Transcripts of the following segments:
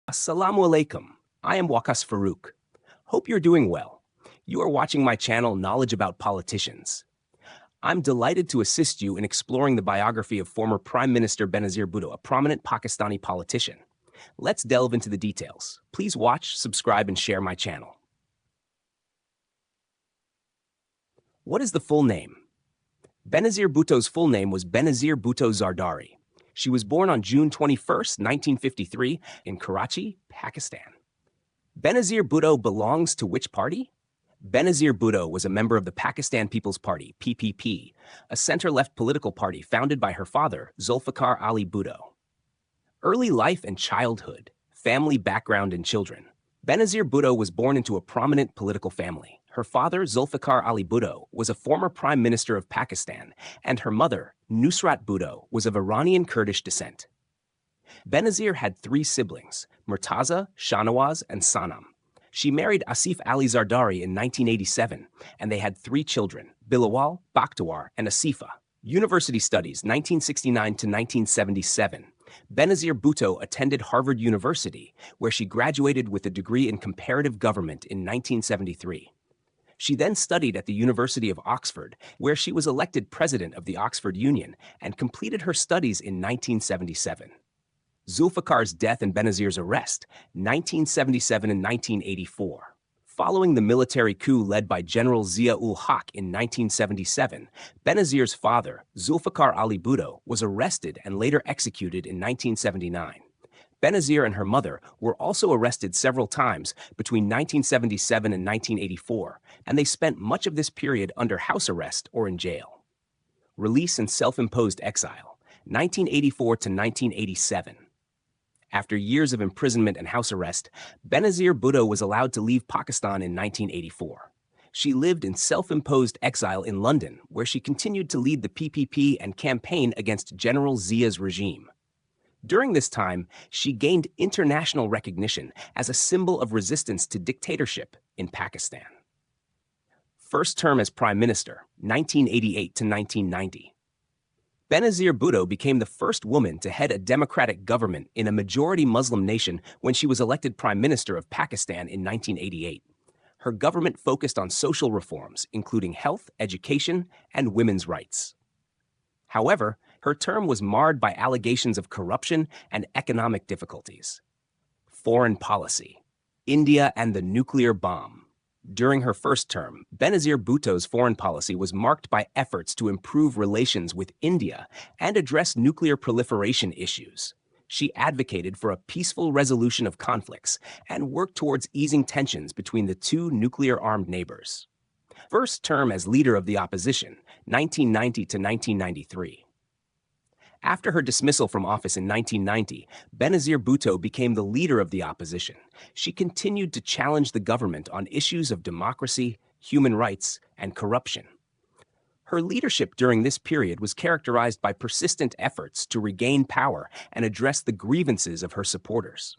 Assalamu alaikum. I am Wakas Farouk. Hope you're doing well. You are watching my channel Knowledge About Politicians. I'm delighted to assist you in exploring the biography of former Prime Minister Benazir Bhutto, a prominent Pakistani politician. Let's delve into the details. Please watch, subscribe, and share my channel. What is the full name? Benazir Bhutto's full name was Benazir Bhutto Zardari. She was born on June 21, 1953, in Karachi, Pakistan. Benazir Bhutto belongs to which party? Benazir Bhutto was a member of the Pakistan People's Party, PPP, a center-left political party founded by her father, Zulfikar Ali Bhutto. Early life and childhood, family background and children. Benazir Bhutto was born into a prominent political family. Her father, Zulfikar Ali Bhutto, was a former prime minister of Pakistan, and her mother, Nusrat Bhutto, was of Iranian Kurdish descent. Benazir had three siblings, Murtaza, Shahnawaz, and Sanam. She married Asif Ali Zardari in 1987, and they had three children, Bilawal, Bakhtawar, and Asifa. University studies, 1969 to 1977. Benazir Bhutto attended Harvard University, where she graduated with a degree in comparative government in 1973. She then studied at the University of Oxford, where she was elected president of the Oxford Union and completed her studies in 1977. Zulfikar's death and Benazir's arrest, 1977 and 1984. Following the military coup led by General Zia-ul-Haq in 1977, Benazir's father, Zulfikar Ali Bhutto, was arrested and later executed in 1979. Benazir and her mother were also arrested several times between 1977 and 1984, and they spent much of this period under house arrest or in jail. Release and self-imposed exile, 1984 to 1987. After years of imprisonment and house arrest, Benazir Bhutto was allowed to leave Pakistan in 1984. She lived in self-imposed exile in London, where she continued to lead the PPP and campaign against General Zia's regime. During this time, she gained international recognition as a symbol of resistance to dictatorship in Pakistan. First term as Prime Minister, 1988 to 1990. Benazir Bhutto became the first woman to head a democratic government in a majority Muslim nation when she was elected Prime Minister of Pakistan in 1988. Her government focused on social reforms, including health, education, and women's rights. However, her term was marred by allegations of corruption and economic difficulties. Foreign policy. India and the nuclear bomb. During her first term, Benazir Bhutto's foreign policy was marked by efforts to improve relations with India and address nuclear proliferation issues. She advocated for a peaceful resolution of conflicts and worked towards easing tensions between the two nuclear-armed neighbors. First term as leader of the opposition, 1990 to 1993. After her dismissal from office in 1990, Benazir Bhutto became the leader of the opposition. She continued to challenge the government on issues of democracy, human rights, and corruption. Her leadership during this period was characterized by persistent efforts to regain power and address the grievances of her supporters.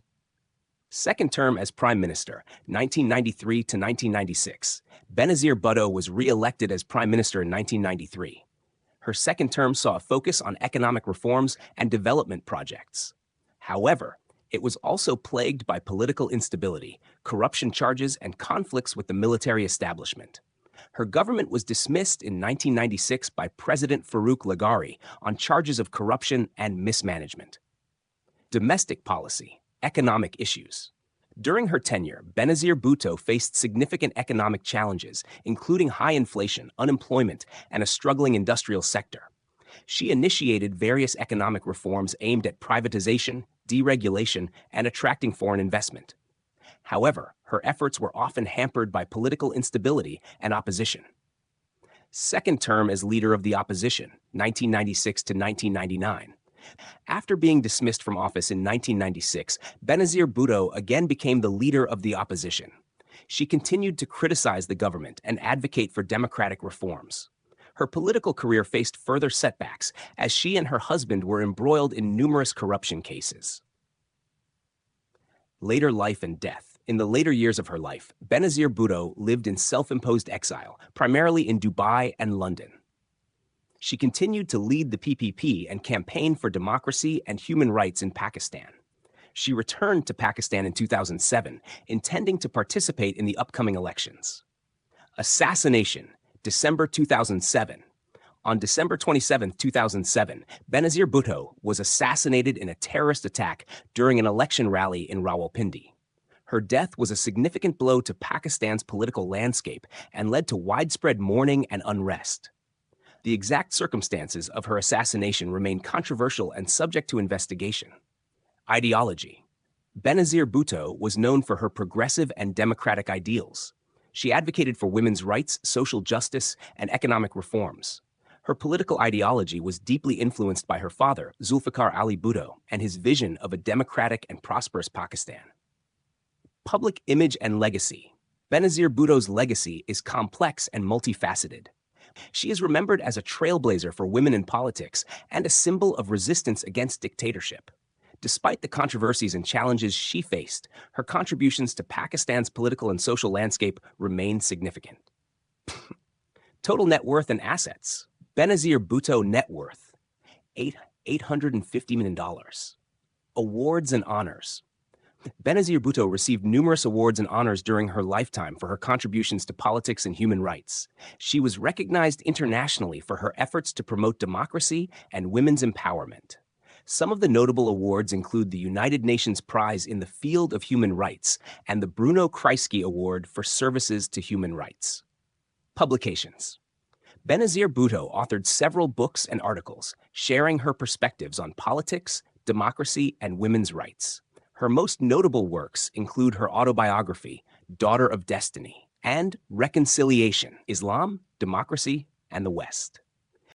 Second term as Prime Minister, 1993 to 1996. Benazir Bhutto was re-elected as Prime Minister in 1993. Her second term saw a focus on economic reforms and development projects. However, it was also plagued by political instability, corruption charges, and conflicts with the military establishment. Her government was dismissed in 1996 by President Farouk Laghari on charges of corruption and mismanagement. Domestic policy, economic issues. During her tenure, Benazir Bhutto faced significant economic challenges, including high inflation, unemployment, and a struggling industrial sector. She initiated various economic reforms aimed at privatization, deregulation, and attracting foreign investment. However, her efforts were often hampered by political instability and opposition. Second term as leader of the opposition, 1996 to 1999. After being dismissed from office in 1996, Benazir Bhutto again became the leader of the opposition. She continued to criticize the government and advocate for democratic reforms. Her political career faced further setbacks as she and her husband were embroiled in numerous corruption cases. Later life and death. In the later years of her life, Benazir Bhutto lived in self-imposed exile, primarily in Dubai and London. She continued to lead the PPP and campaign for democracy and human rights in Pakistan. She returned to Pakistan in 2007, intending to participate in the upcoming elections. Assassination, December 2007. On December 27, 2007, Benazir Bhutto was assassinated in a terrorist attack during an election rally in Rawalpindi. Her death was a significant blow to Pakistan's political landscape and led to widespread mourning and unrest. The exact circumstances of her assassination remain controversial and subject to investigation. Ideology. Benazir Bhutto was known for her progressive and democratic ideals. She advocated for women's rights, social justice, and economic reforms. Her political ideology was deeply influenced by her father, Zulfikar Ali Bhutto, and his vision of a democratic and prosperous Pakistan. Public image and legacy. Benazir Bhutto's legacy is complex and multifaceted. She is remembered as a trailblazer for women in politics and a symbol of resistance against dictatorship. Despite the controversies and challenges she faced, her contributions to Pakistan's political and social landscape remain significant. Total net worth and assets. Benazir Bhutto net worth, $850 million. Awards and honors. Benazir Bhutto received numerous awards and honors during her lifetime for her contributions to politics and human rights. She was recognized internationally for her efforts to promote democracy and women's empowerment. Some of the notable awards include the United Nations Prize in the Field of Human Rights and the Bruno Kreisky Award for Services to Human Rights. Publications. Benazir Bhutto authored several books and articles, sharing her perspectives on politics, democracy, and women's rights. Her most notable works include her autobiography, Daughter of Destiny, and Reconciliation, Islam, Democracy, and the West.